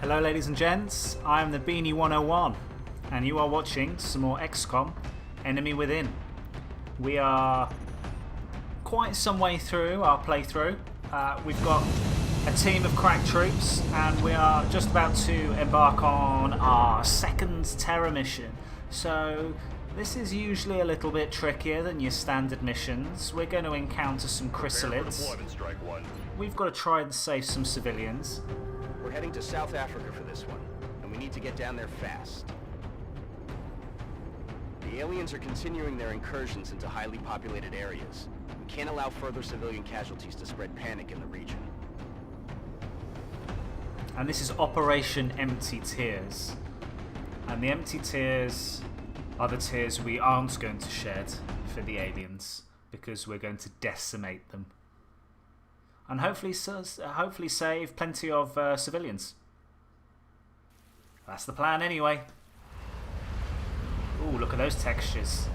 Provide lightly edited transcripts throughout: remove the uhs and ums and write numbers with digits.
Hello ladies and gents, I am the Beanie 101 and you are watching some more XCOM Enemy Within. We are quite some way through our playthrough. We've got a team of crack troops and we are just about to embark on our second terror mission. So this is usually a little bit trickier than your standard missions. We're going to encounter some chrysalids. We've got to try and save some civilians. We're heading to South Africa for this one, and we need to get down there fast. The aliens are continuing their incursions into highly populated areas. We can't allow further civilian casualties to spread panic in the region. And this is Operation Empty Tears. And the empty tears are the tears we aren't going to shed for the aliens, because we're going to decimate them. And hopefully save plenty of civilians. That's the plan anyway. Ooh, look at those textures.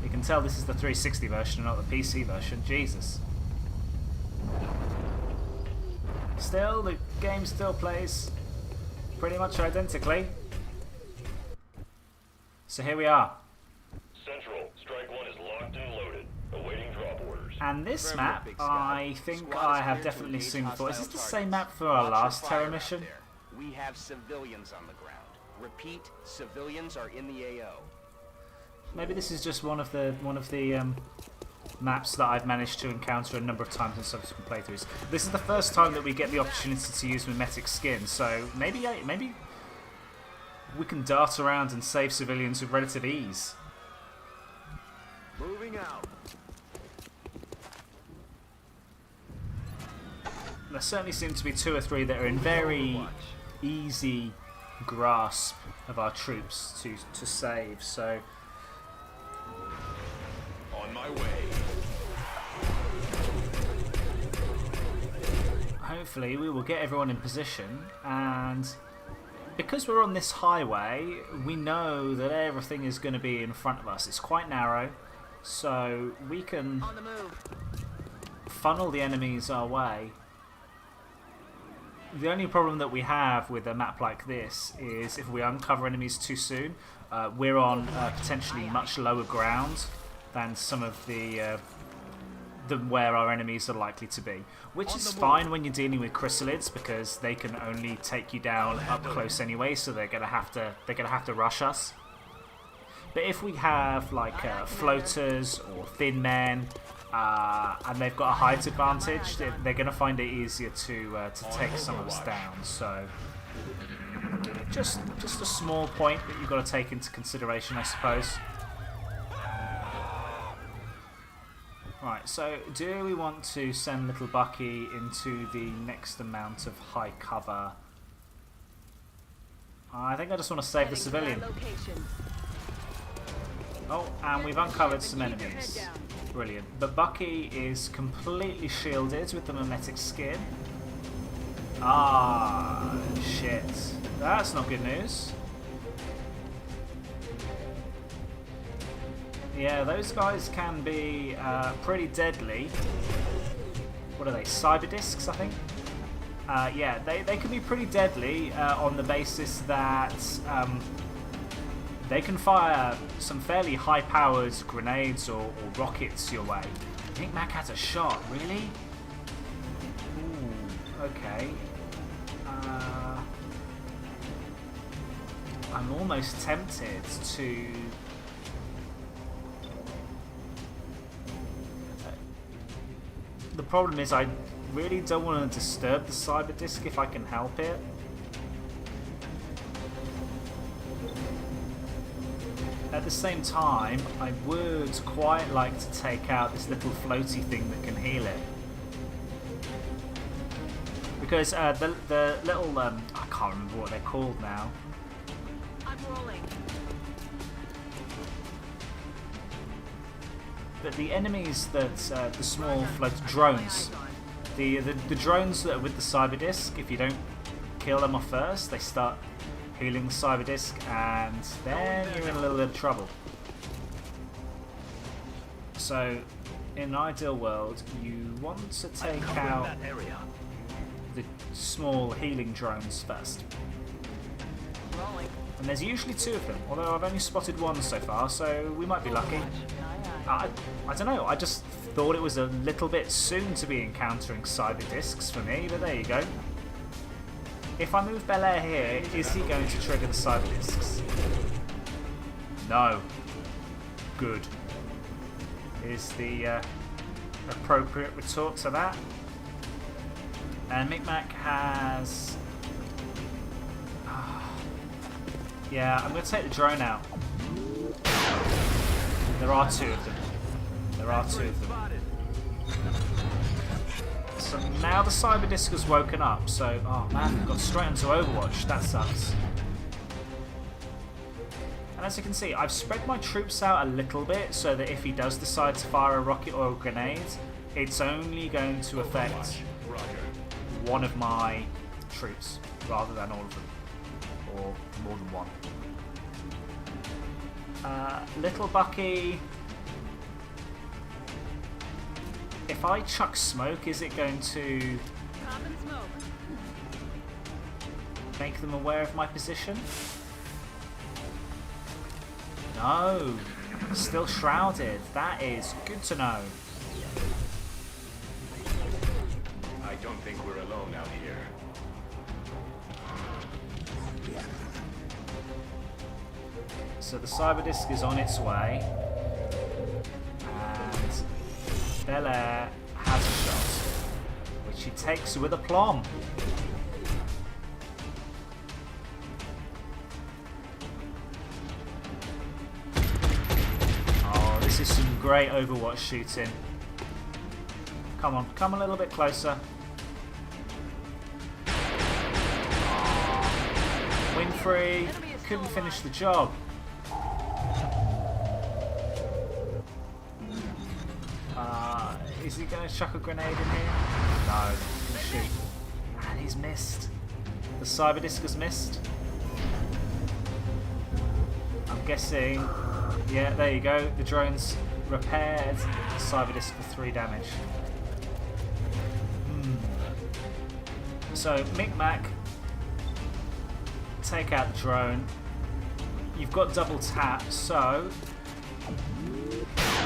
You can tell this is the 360 version and not the PC version. Jesus. Still, the game still plays pretty much identically. So here we are. Central, Strike 1 is locked and loaded, awaiting drop orders. And this map, I think I have definitely seen before. Is this the same map for our last terror mission? We have civilians on the ground. Repeat, civilians are in the AO. Maybe this is just one of the maps that I've managed to encounter a number of times in subsequent playthroughs. This is the first time that we get the opportunity to use mimetic skin, so maybe we can dart around and save civilians with relative ease. Moving out. There certainly seem to be two or three that are in very easy grasp of our troops to save, so On my way. hopefully we will get everyone in position, and because we're on this highway we know that everything is going to be in front of us. It's quite narrow, so we can On the move. funnel the enemies our way. The only problem that we have with a map like this is if we uncover enemies too soon, we're on potentially much lower ground than some of the where our enemies are likely to be, which is fine when you're dealing with chrysalids because they can only take you down up close anyway, so they're gonna have to rush us. But if we have like floaters or thin men, and they've got a height advantage, they're going to find it easier to take some of us down. So just a small point that you've got to take into consideration, I suppose. Right, so do we want to send little Bucky into the next amount of high cover? I think I just want to save the civilian. Oh, and we've uncovered some enemies. Brilliant. But Bucky is completely shielded with the mimetic skin. Ah, shit. That's not good news. Yeah, those guys can be pretty deadly. What are they? Cyberdiscs, I think? Yeah, they can be pretty deadly on the basis that they can fire some fairly high-powered grenades or rockets your way. I think Mac has a shot, really? Ooh, okay. I'm almost tempted to... The problem is I really don't want to disturb the cyberdisc if I can help it. At the same time, I would quite like to take out this little floaty thing that can heal it. Because the little, I can't remember what they're called now. I'm rolling. But the enemies that, the small float drones, the drones that are with the cyberdisc, if you don't kill them off first, they start healing the cyberdisc, and then you're in a little bit of trouble. So, in an ideal world, you want to take out the small healing drones first. Rolling. And there's usually 2 of them, although I've only spotted 1 so far, so we might be lucky. I don't know, I just thought it was a little bit soon to be encountering cyberdiscs for me, but there you go. If I move Bel Air here, is he going to trigger the cyberdiscs? No. Good. Is the appropriate retort to that. And Micmac has... yeah, I'm going to take the drone out. There are 2 of them. There are 2 of them. So now the cyberdisc has woken up, so... oh man, we've gone straight into Overwatch. That sucks. And as you can see, I've spread my troops out a little bit so that if he does decide to fire a rocket or a grenade, it's only going to affect one of my troops rather than all of them, or more than one. Little Bucky, if I chuck smoke, is it going to Popping smoke. make them aware of my position? No, still shrouded. That is good to know. I don't think we're alone out here. So the cyberdisc is on its way, and Bel Air has a shot, which he takes with aplomb. Oh, this is some great Overwatch shooting. Come on, come a little bit closer. Winfrey couldn't finish the job. Is he going to chuck a grenade in here? No, he's going to shoot. And he's missed. The cyberdisc has missed. I'm guessing... yeah, there you go. The drone's repaired the cyberdisc for 3 damage. So, Micmac, take out the drone. You've got double tap, so... you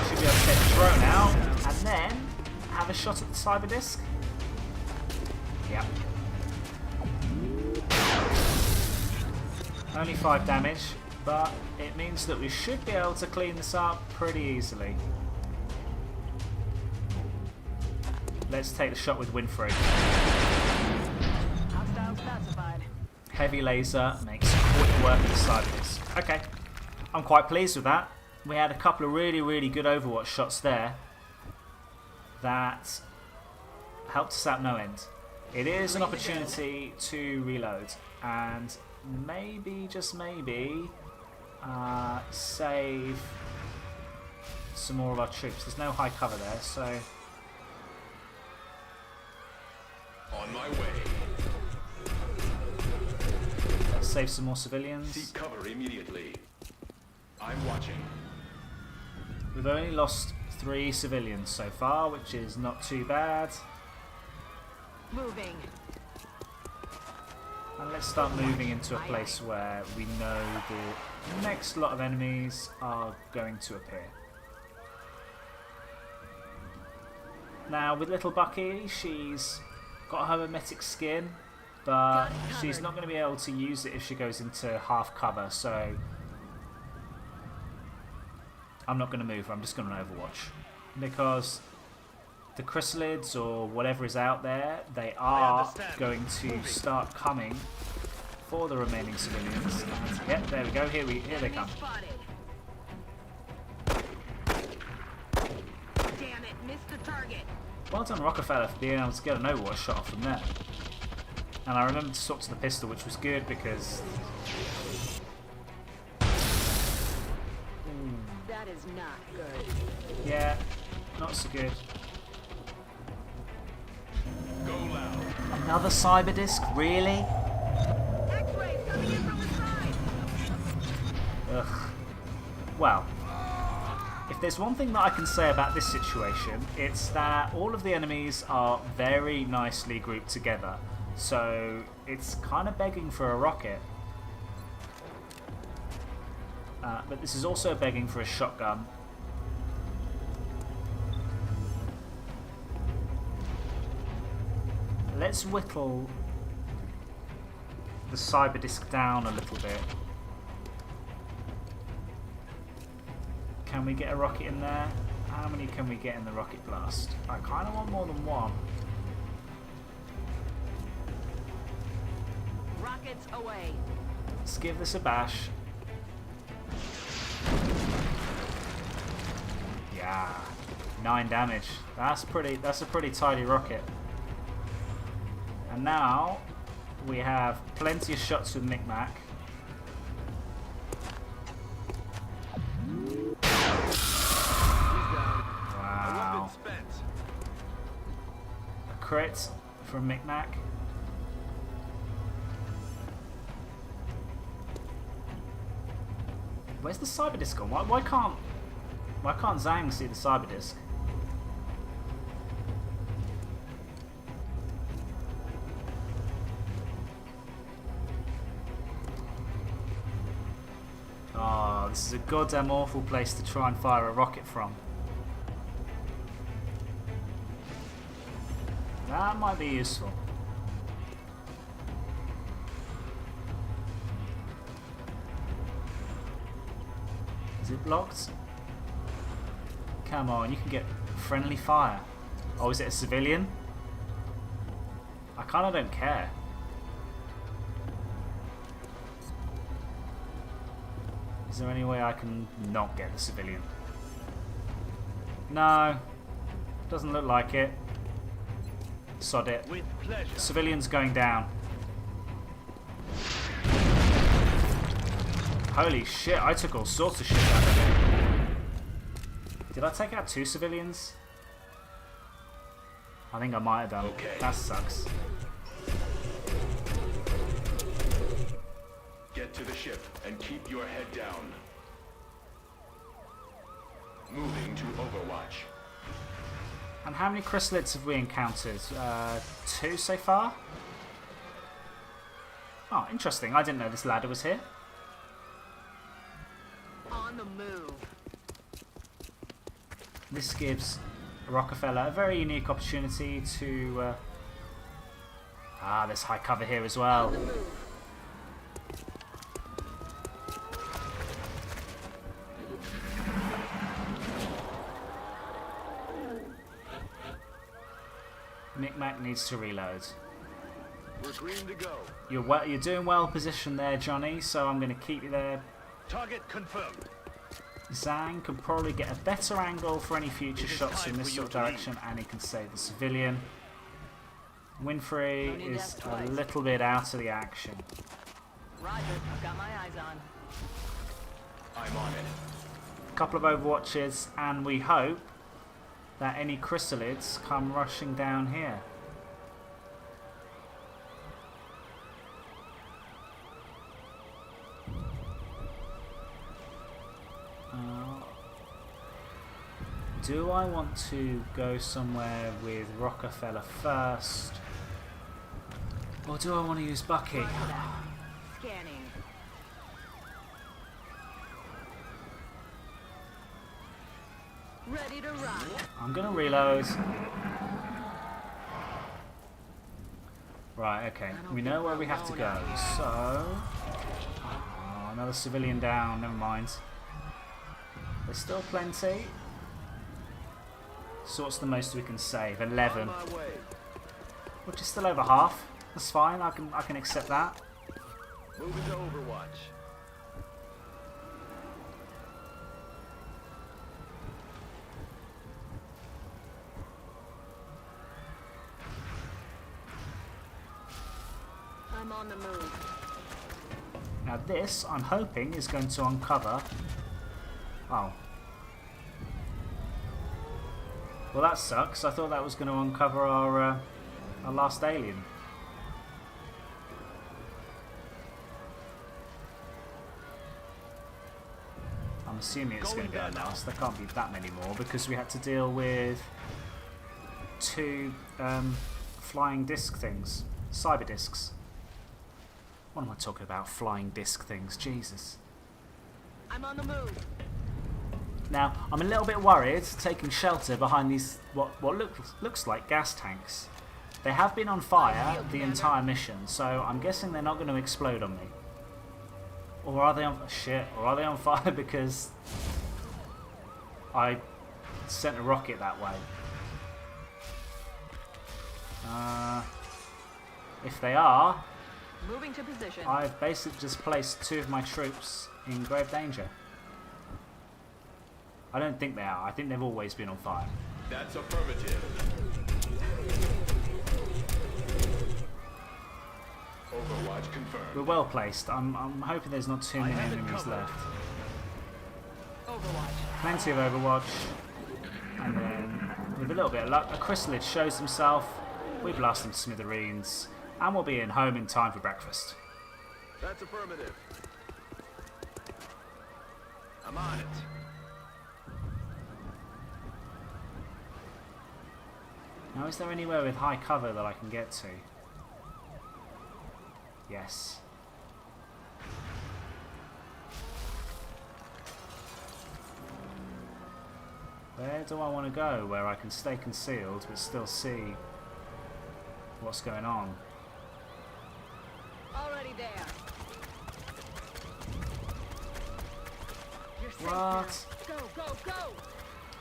should be able to take the drone out, and then have a shot at the cyberdisc. Yep. Only 5 damage, but it means that we should be able to clean this up pretty easily. Let's take the shot with Winfrey. Hostile specified. Heavy laser makes quick work of the cyberdisc. Okay, I'm quite pleased with that. We had a couple of really, really good Overwatch shots there that helped us out no end. It is an opportunity to reload and maybe, just maybe, save some more of our troops. There's no high cover there, so... On my way. let's save some more civilians. Seek cover immediately. I'm watching. We've only lost 3 civilians so far, which is not too bad. Moving. And let's start moving into a place where we know the next lot of enemies are going to appear. Now with little Bucky, she's got her mimetic skin, but she's not going to be able to use it if she goes into half cover, so I'm not going to move her, I'm just going to Overwatch. Because the chrysalids or whatever is out there, they are going to start coming for the remaining civilians. And, yep, there we go, here they come. Spotted. Damn it, missed the target. Well done Rockefeller for being able to get an Overwatch shot off from there. And I remember to swap to the pistol, which was good because... That is not good. yeah, not so good. Go loud. Another cyberdisc, really? X-ray coming in from the side. Ugh. Well, if there's one thing that I can say about this situation, it's that all of the enemies are very nicely grouped together. So it's kind of begging for a rocket. But this is also begging for a shotgun. Let's whittle the cyberdisc down a little bit. Can we get a rocket in there? How many can we get in the rocket blast? I kind of want more than one. Rockets away. Let's give this a bash. Yeah, 9 damage. That's a pretty tidy rocket. And now we have plenty of shots with Micmac. Wow. A crit from Micmac. Where's the cyberdisc gone? Why can't Zhang see the cyberdisc? Oh, this is a goddamn awful place to try and fire a rocket from. That might be useful. Is it blocked? Come on, you can get friendly fire. Oh, is it a civilian? I kinda don't care. Is there any way I can not get the civilian? No. Doesn't look like it. Sod it. With pleasure. Civilian's going down. Holy shit, I took all sorts of shit out of it. Did I take out 2 civilians? I think I might have done. Okay. That sucks. Get to the ship and keep your head down. Moving to Overwatch. And how many chrysalids have we encountered? 2 so far? Oh, interesting. I didn't know this ladder was here. On the move. This gives Rockefeller a very unique opportunity to... there's high cover here as well. On the move. Micmac needs to reload. We're green to go. You're doing well positioned there, Johnny, so I'm going to keep you there. Target confirmed. Zhang can probably get a better angle for any future It is shots time in this for you sort of to leave. direction, and he can save the civilian. Winfrey Only is death a twice. little bit out of the action. Roger, I've got my eyes on. I'm on it. A couple of overwatches, and we hope that any chrysalids come rushing down here. Do I want to go somewhere with Rockefeller first? Or do I want to use Bucky? Roger that. Scanning. Ready to run. I'm gonna reload. Right, okay. We know where we have to go. So... Oh, another civilian down. Never mind. There's still plenty. So what's the most we can save? 11. On my way. Which is still over half. That's fine. I can accept that. Moving to Overwatch. I'm on the move. Now this, I'm hoping, is going to uncover... Oh. Well, that sucks. I thought that was going to uncover our last alien. I'm assuming it's going to be our last. There can't be that many more because we had to deal with 2 flying disc things. Cyberdiscs. What am I talking about? Flying disc things. Jesus. I'm on the move. Now, I'm a little bit worried taking shelter behind these what looks like gas tanks. They have been on fire the entire mission, so I'm guessing they're not going to explode on me. Or are they on Or are they on fire because I sent a rocket that way? If they are, Moving to position. I've basically just placed 2 of my troops in grave danger. I don't think they are. I think they've always been on fire. That's affirmative. Overwatch confirmed. We're well placed. I'm hoping there's not too many enemies left. Overwatch. Plenty of Overwatch. And then, with a little bit of luck, a chrysalid shows himself. We blast him to smithereens. And we'll be home in time for breakfast. That's affirmative. I'm on it. Now, is there anywhere with high cover that I can get to? Yes. Where do I want to go where I can stay concealed but still see what's going on? Already there. You're safe What? now. Go, go, go!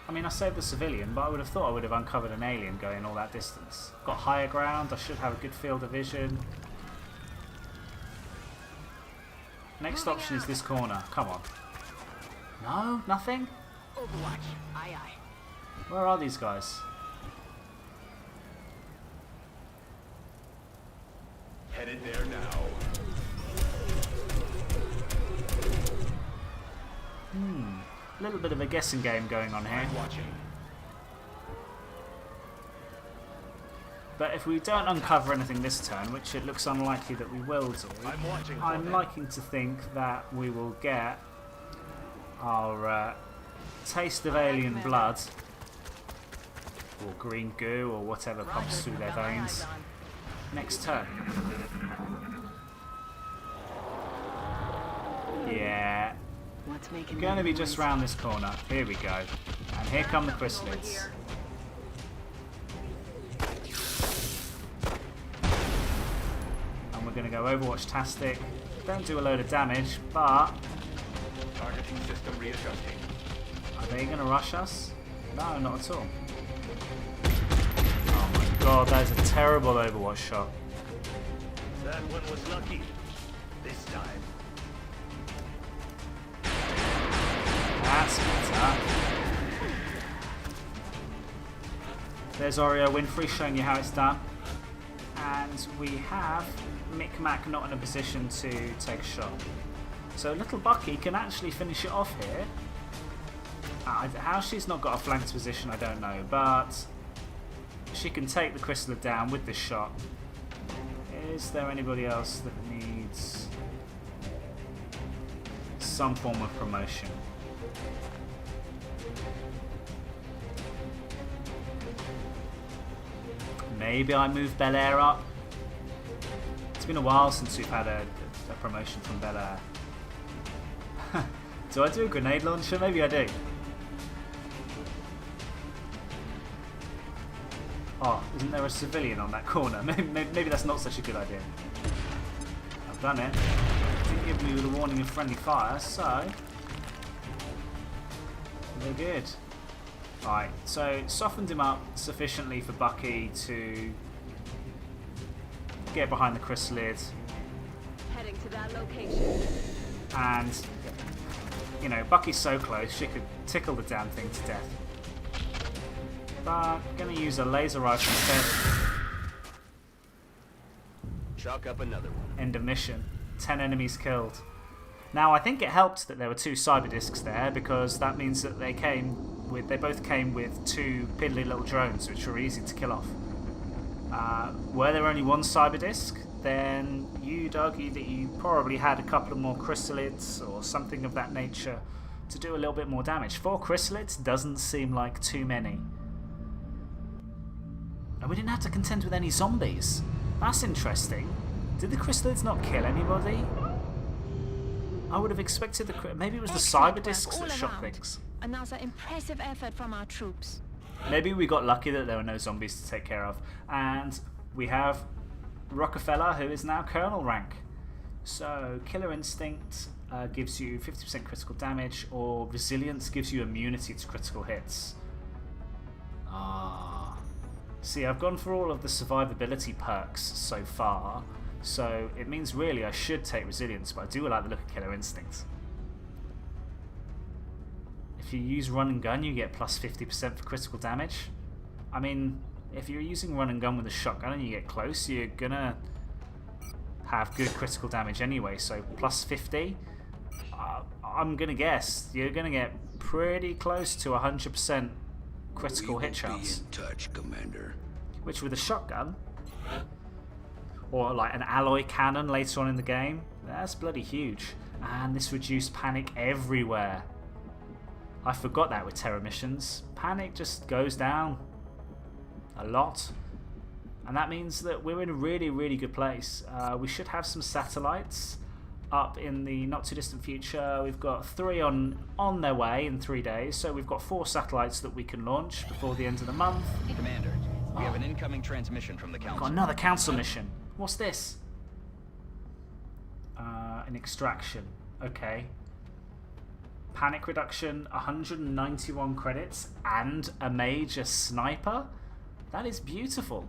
I mean, I saved the civilian, but I would have thought I would have uncovered an alien going all that distance. Got higher ground, I should have a good field of vision. Next option is this corner. Come on. No? Nothing? Overwatch. Aye, aye. Where are these guys? Headed there now. A little bit of a guessing game going on here. I'm watching. But if we don't uncover anything this turn, which it looks unlikely that we will do, I'm watching. I'm liking to think that we will get our taste of alien blood, or green goo, or whatever pumps through their Got my veins eyes on. next turn. Yeah, What's making we're going to be that just noise? round this corner. Here we go. And here come the Something over chrysalids. here. And we're going to go Overwatch-tastic. Don't do a load of damage, but Targeting system readjusting. are they going to rush us? No, not at all. Oh my god, that is a terrible Overwatch shot. That one was lucky. This time. That's better. There's Oreo Winfrey showing you how it's done. And we have Mick Mac not in a position to take a shot. So little Bucky can actually finish it off here. How she's not got a flanked position, I don't know. But she can take the chrysalid down with this shot. Is there anybody else that needs some form of promotion? Maybe I move Bel Air up. It's been a while since we've had a promotion from Bel Air. Do I do a grenade launcher? Maybe I do. Oh, isn't there a civilian on that corner? Maybe that's not such a good idea. I've done it. Didn't give me the warning of friendly fire, so we're good. Right, so softened him up sufficiently for Bucky to get behind the chrysalid, Heading to that location. and you know, Bucky's so close she could tickle the damn thing to death. But gonna use a laser rifle instead. Chalk up another one. End of mission. 10 enemies killed. Now I think it helped that there were 2 cyberdiscs there, because that means that they both came with 2 piddly little drones, which were easy to kill off. Were there only 1 cyberdisc, then you'd argue that you probably had a couple of more chrysalids or something of that nature to do a little bit more damage. 4 chrysalids doesn't seem like too many. And we didn't have to contend with any zombies. That's interesting. Did the chrysalids not kill anybody? I would have expected maybe it was the cyberdiscs that shot things. Another impressive effort from our troops. Maybe we got lucky that there were no zombies to take care of. And we have Rockefeller, who is now Colonel rank. So, Killer Instinct gives you 50% critical damage, or Resilience gives you immunity to critical hits. See, I've gone for all of the survivability perks so far, so it means really I should take Resilience, but I do like the look of Killer Instinct. If you use run and gun, you get plus 50% for critical damage. I mean, if you're using run and gun with a shotgun and you get close, you're gonna have good critical damage anyway, so plus 50. I'm gonna guess you're gonna get pretty close to 100% critical hit chance. Be in touch, Commander. Which with a shotgun, or like an alloy cannon later on in the game, that's bloody huge. And this reduced panic everywhere. I forgot that with terror missions. Panic just goes down a lot. And that means that we're in a really, really good place. We should have some satellites up in the not too distant future. We've got 3 on their way in 3 days. So we've got 4 satellites that we can launch before the end of the month. Commander, we have an incoming transmission from the Council. Got another council mission. What's this? An extraction. Okay. Panic reduction, 191 credits, and a major sniper? That is beautiful.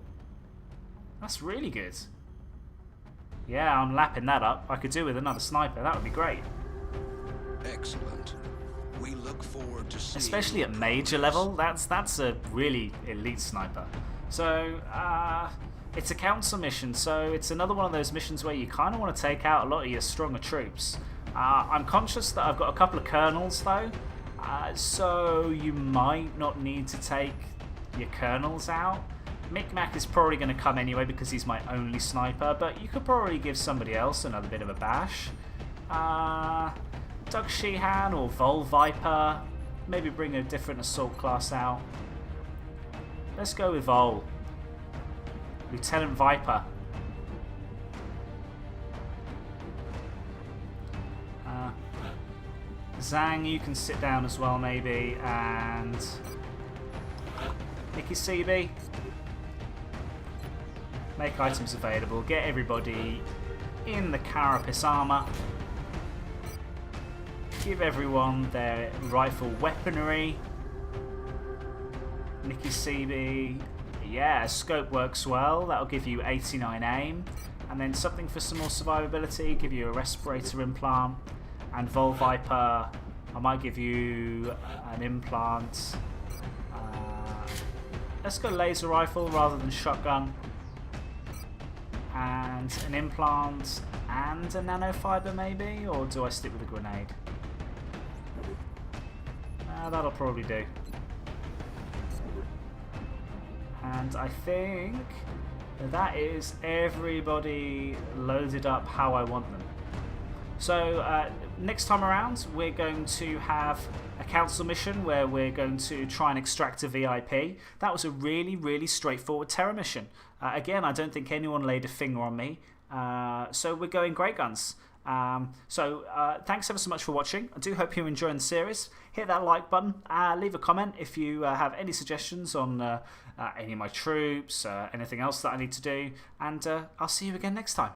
That's really good. Yeah, I'm lapping that up. I could do with another sniper. That would be great. Excellent. We look forward to seeing. Especially at major level. That's a really elite sniper. So, it's a council mission. So it's another one of those missions where you kind of want to take out a lot of your stronger troops. I'm conscious that I've got a couple of colonels though. So you might not need to take your colonels out. Micmac is probably going to come anyway because he's my only sniper, but you could probably give somebody else another bit of a bash. Doug Sheehan or Vol Viper. Maybe bring a different assault class out. Let's go with Vol. Lieutenant Viper. Zhang, you can sit down as well maybe, and Nikki CB. Make items available, get everybody in the carapace armor. Give everyone their rifle weaponry. Nikki CB, yeah, scope works well, that'll give you 89 aim. And then something for some more survivability, give you a respirator implant. And Vol Viper, I might give you an implant. Let's go laser rifle rather than shotgun. And an implant and a nanofiber maybe? Or do I stick with a grenade? That'll probably do. And I think that is everybody loaded up how I want them. So next time around we're going to have a council mission where we're going to try and extract a VIP. That was a really, really straightforward terror mission. Again, I don't think anyone laid a finger on me. So we're going great guns. Thanks ever so much for watching. I do hope you're enjoying the series. Hit that like button. Leave a comment if you have any suggestions on any of my troops, anything else that I need to do. And I'll see you again next time.